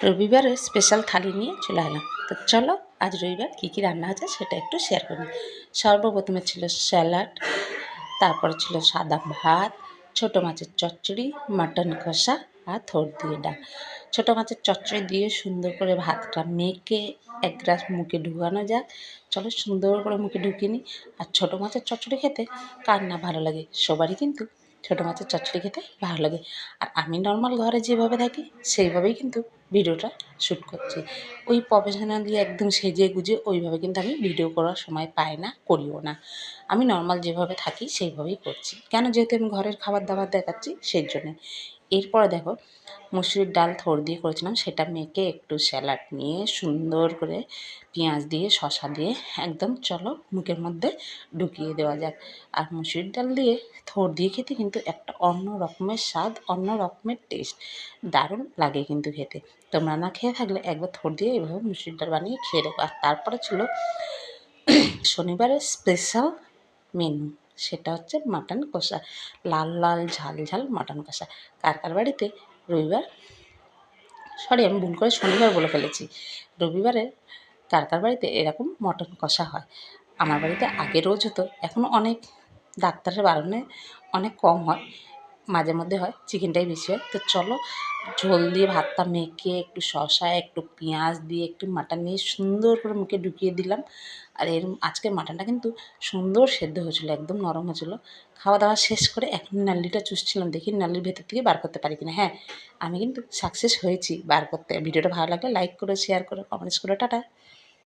রবিবারের স্পেশাল থালি নিয়ে চলে এলাম। তো চলো আজ রবিবার কী কী রান্না আছে সেটা একটু শেয়ার করি। সর্বপ্রথমে ছিল স্যালাড, তারপরে ছিল সাদা ভাত, ছোটো মাছের চচ্চড়ি, মাটন কষা আর থোড় দিয়ে ডাল। ছোটো মাছের চচ্চড়ি দিয়ে সুন্দর করে ভাতটা মেখে এক গ্লাস মুখে ঢুকানো যাক। চলো সুন্দর করে মুখে ঢুকিয়ে নিই। আর ছোটো মাছের চচ্চড়ি খেতে কার না ভালো লাগে, সবারই কিন্তু ছোটো মাছের চচ্চড়ি খেতে ভালো লাগে। আর আমি নর্মাল ঘরে যেভাবে থাকি সেইভাবেই কিন্তু ভিডিওটা শ্যুট করছি। ওই প্রফেশনালি একদম সেজে গুজে ওইভাবে কিন্তু আমি ভিডিও করার সময় পাই না, করিও না। আমি নর্মাল যেভাবে থাকি সেইভাবেই করছি, কেন যেহেতু আমি ঘরের খাবার দাবার দেখাচ্ছি সেই জন্যে। এরপরে দেখো মুসুরির ডাল থোড় দিয়ে করেছিলাম, সেটা মেখে একটু স্যালাড নিয়ে সুন্দর করে পেঁয়াজ দিয়ে শসা দিয়ে একদম চলো মুখের মধ্যে ঢুকিয়ে দেওয়া যাক। আর মুসুরির ডাল দিয়ে থোড় দিয়ে খেতে কিন্তু একটা অন্য রকমের স্বাদ, অন্য রকমের টেস্ট, দারুণ লাগে কিন্তু খেতে। তোমরা না খেয়ে থাকলে একবার থোড় দিয়ে এইভাবে মুসুরির ডাল বানিয়ে খেয়ে দেবো। আর তারপরে ছিল শনিবারের স্পেশাল মেনু, সেটা হচ্ছে মাটন কষা, লাল লাল ঝাল ঝাল মাটন কষা। কার কার বাড়িতে রবিবার, সরি আমি ভুল করে শনিবার বলে ফেলেছি, রবিবারে কার কার বাড়িতে এরকম মটন কষা হয়। আমার বাড়িতে আগে রোজ হতো, এখনও অনেক ডাক্তারের বারণে অনেক কম হয়, মাঝে মধ্যে হয়, চিকেনটাই বেশি হয়। তো চলো ঝোল দিয়ে ভাতটা মেখে একটু শসা একটু পেঁয়াজ দিয়ে একটু মাটন নিয়ে সুন্দর করে মুখে ঢুকিয়ে দিলাম। আর আজকের মাটনটা কিন্তু সুন্দর সেদ্ধ হয়েছিলো, একদম নরম হয়েছিলো। খাওয়া দাওয়া শেষ করে এখন নাল্লিটা চুষছিলাম, দেখি নাল্লির ভেতর থেকে বার করতে পারি কিনা। হ্যাঁ, আমি কিন্তু সাকসেস হয়েছি বার করতে। ভিডিওটা ভালো লাগলে লাইক করে শেয়ার করে কমেন্টস করে টাটা।